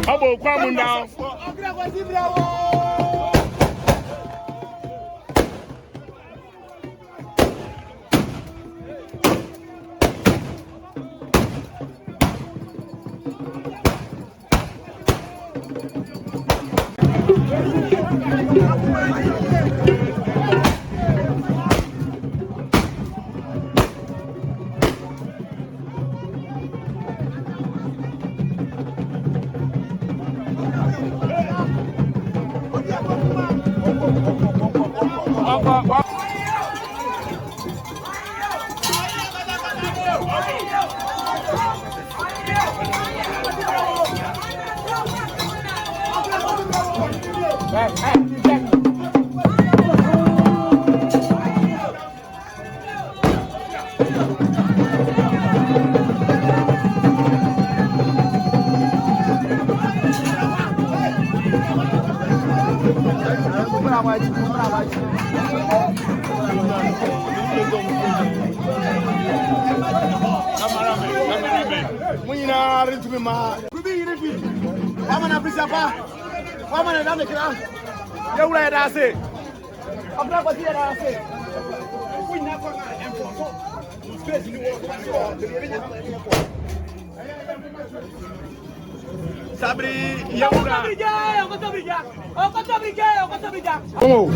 Abo Kwamu down. Sabri, Yaura. Oh.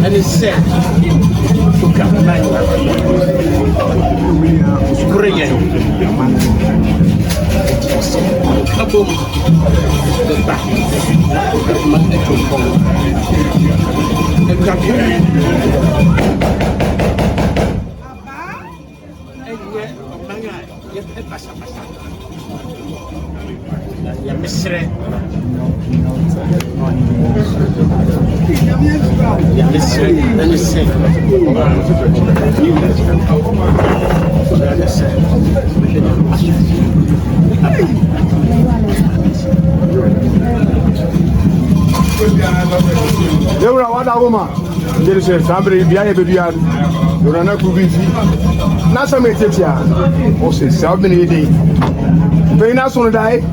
And it's said to come back. Spring Kaboom, the back, Yaura, what a woman. There is a somebody behind the yard. You're not too busy. Not some Etitia. Oh, say 7 days. Very nice on the day.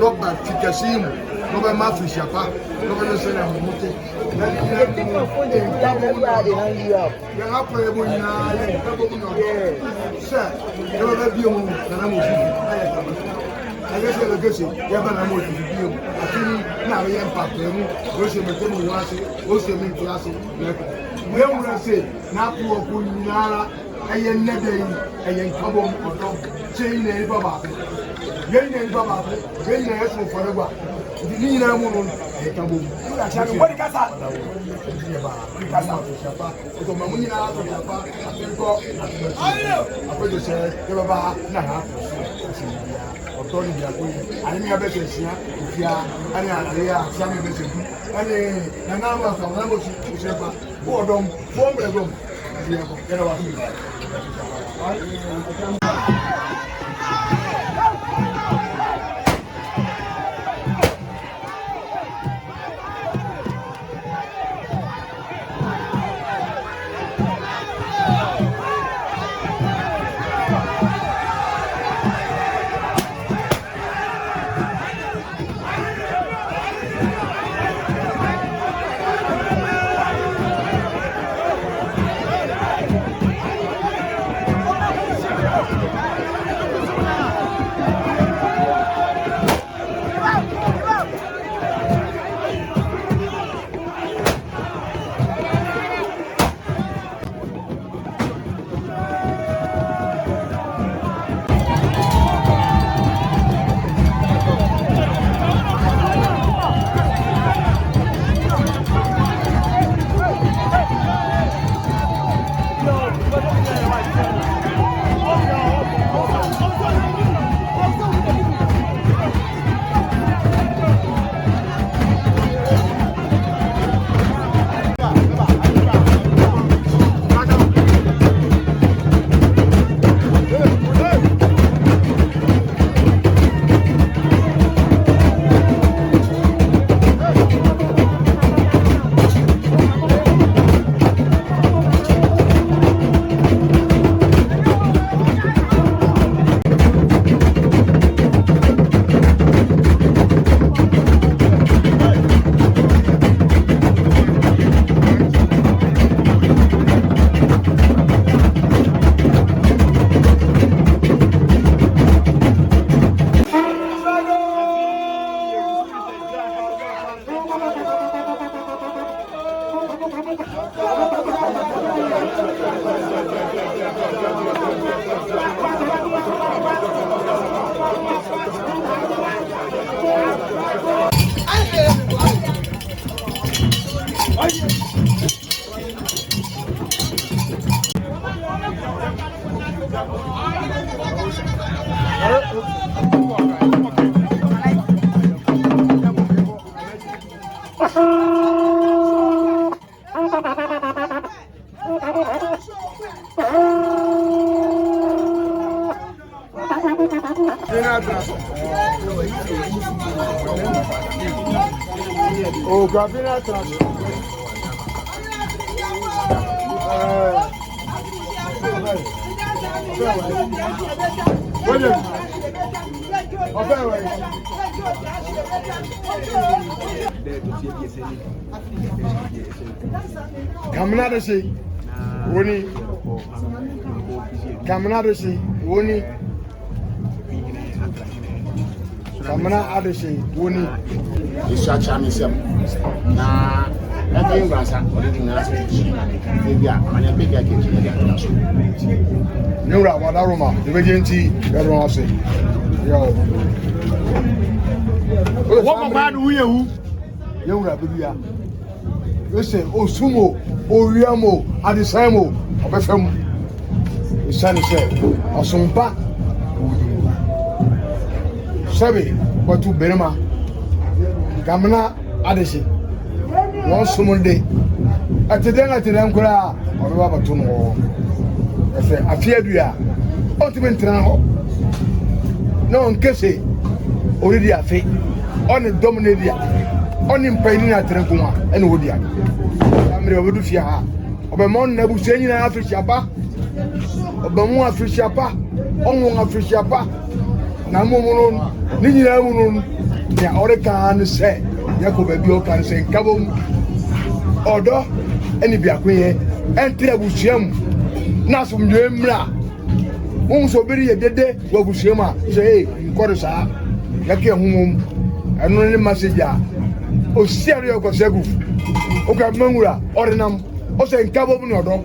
Robert Tikasimu no be ma frishapa no be no say na mo te ya pray mo nyina ya bo mo no sir no be bi mo na mo I guess you're a good thing. You're going to move to the view. I think now we impact them. What's your material? What's your main class? We don't say, now poor Punara, I am never a couple of chain and Baba. Gain and Baba, gain and Esmo forever. The Nina Moon, a taboo. What got that? Because out of Shapa, so Mamina, I put you say, Baba, Naha. Tony Biaku, I mean, I bet it's here, if you are, and some of this, and now I'm going to Shepherd, four dome, 4 bedroom. Oh, Gabina Trust. Kamna say, Woni. Kamna say, Woni. Kamna Adesi, Woni. Isacha misem. Na every rasa original media, manya big Nura Wadaruma, the Regenti, everyone say. Yo. What about you? Nura Bibia. Listen, Osumo, Oriamo, Adisamo, Obefem. The son said, Osumpa. Sabi, but to Berma. Kamana Adesi. One summer day. At the den at the Ankara, or Rabatum. I say, I fear you are. Ultimate Trano. No one can say, already a fate. On the dominated, on him paying at Trankuma and Woodia. I'm ready to fear her. Obamon Nabusani Afrishapa. Obamu Afrishapa. Omo Afrishapa. Namun, Nina Moon. ya ore kan se yakoba bi o kan se nkabom odo eni biakoye entre abusuam na somdwe mra so biri ye dede wabusuam a say nkore saa yake humum eno ne message a o siare ko segu Okuapem ordinam o se nkabom no odo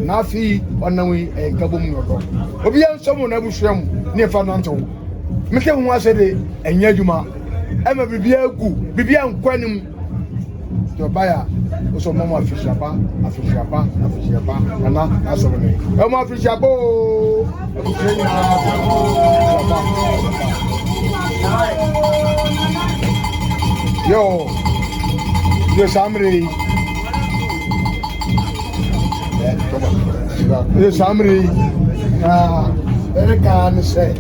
na fi onanwi nkabom no odo obi an somo na abusuam ne fa no nto meke hu asede enya adwuma ema bibia gu bibia nkwanim to baya o so mama afishapa ana na so ne e mo afishapa o yo de samri ere kan se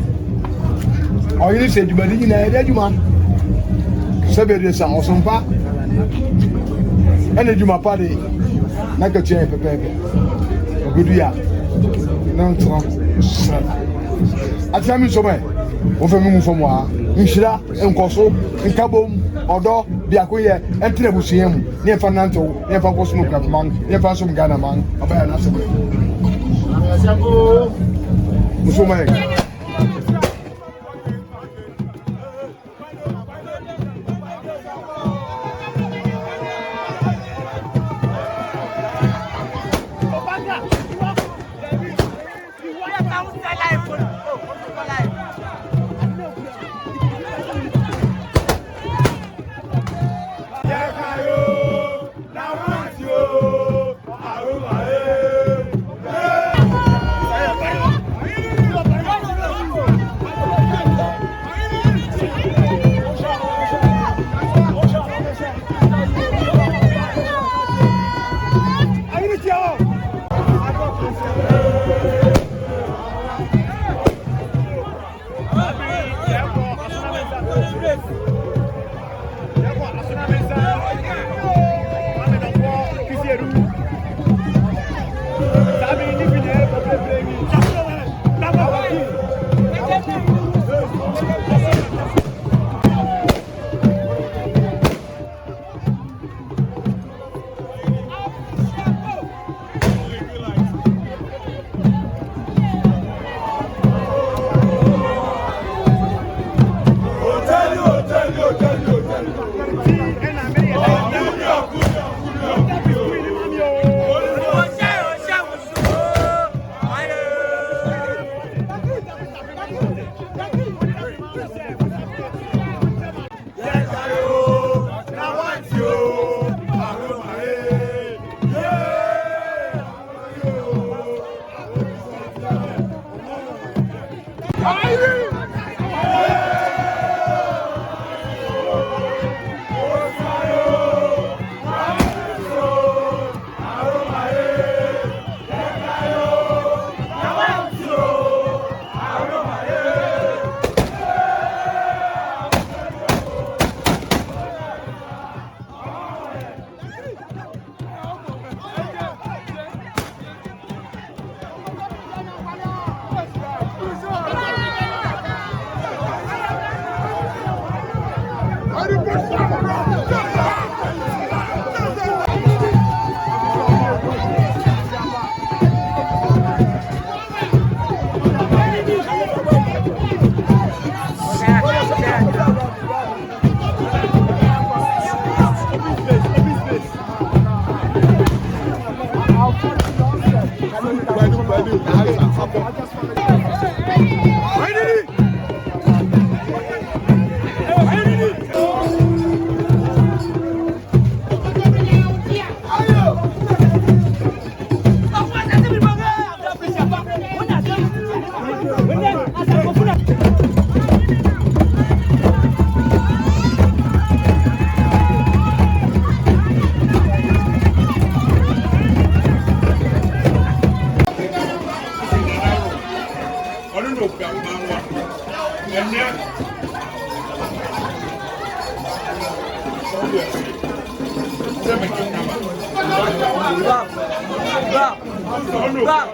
o yini se dubadi na ere adwuma sabere sa osompa ene dwuma pa de na ka che pepe ogudu ya na ntro sa atami so mai o fe mu fo mo a nhira enkoso nkabom odo biakoye entre busuem ne fa nanto ne fa koso no Okuapem ne fa so Ghana man abaya na so musumai Ba.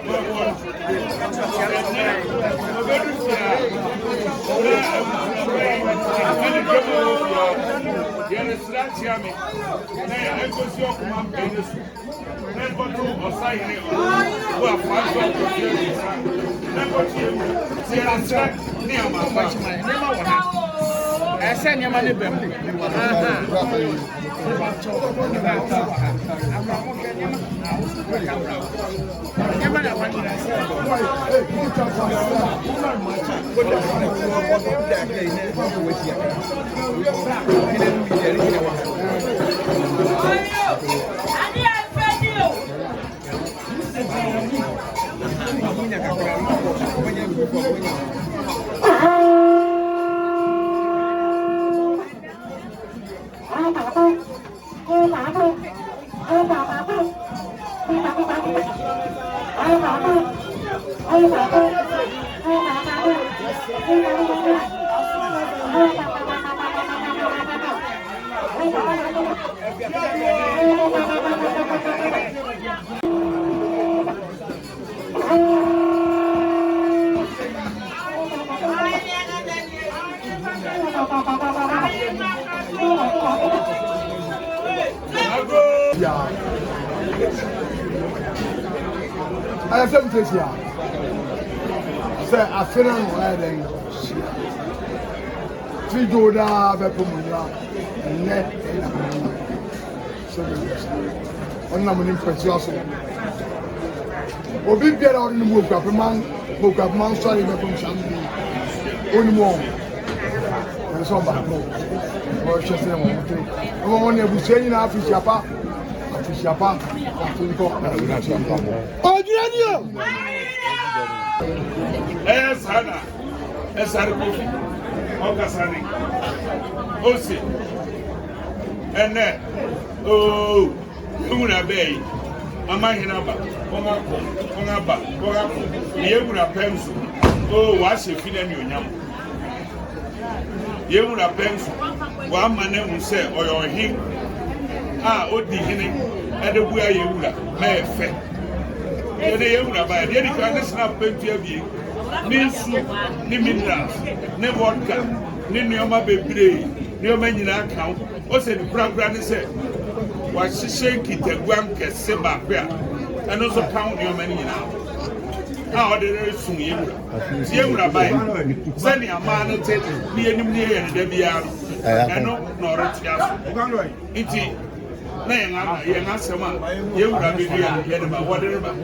Yami. Now, I go see Okoman Penis. Then go to Osai, who are fans of the film. Then go to Ceremonial near my watch my name. I send your money back. I said this year. Say I feel I'm riding. Three doda bepumuya net so on na money precious. Obi biara on mu Okuapem sorry bepum sambi. Oni mo. And so back no. Or just say mo. Mo won ebusia ni na afisiapa. Afisiapa. Asare Kofi, Okasani, Osi, and then, oh, Una Bay, Amahinaba, Ongaba, Akuapem, oh, what's a feeling you know? Akuapem, one man will say, or him, Odihine, and the way you may affect. By the end, you snap plenty Nisu, ni minerals, ni vodka, ni nyoma bebre, nyoma nyina account. O se ni program ni se wa hihye kitagwam kese ba kwa. And also count nyoma nyina. Ah o de sun yewura bai. Se ni ama no te ni enim ni ye ne da bia no. Eno no retia. Iti na ye nga sema yewura bebre ye ne ba wode ba.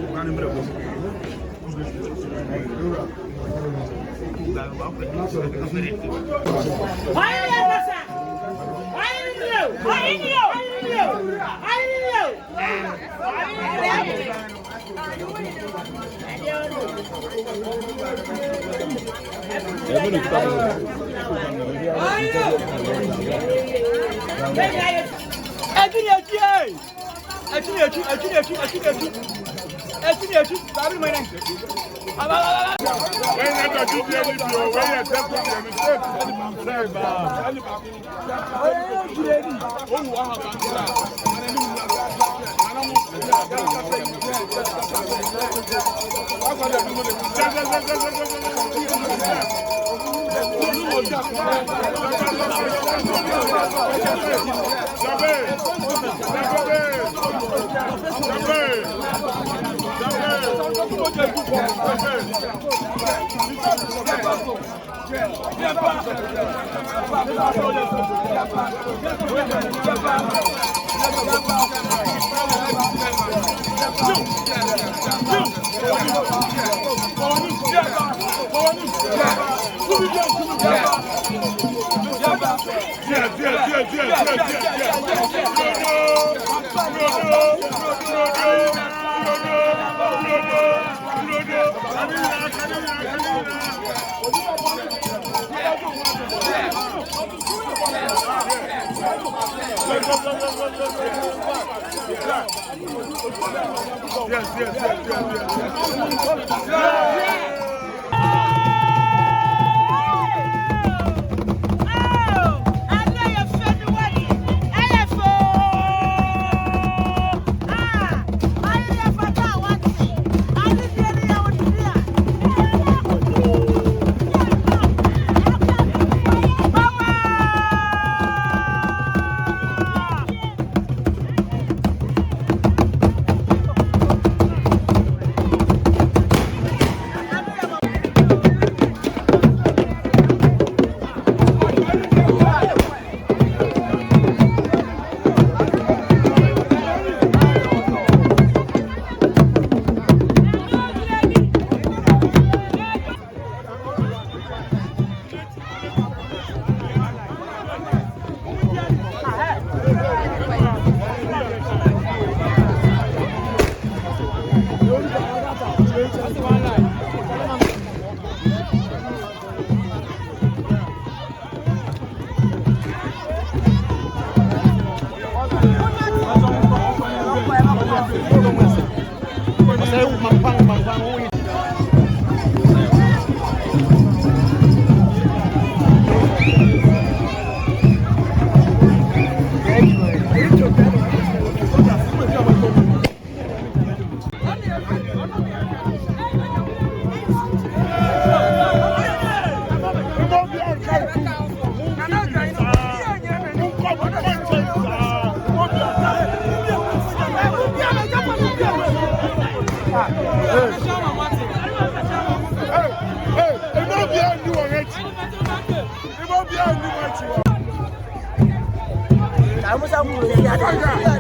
musa mu ya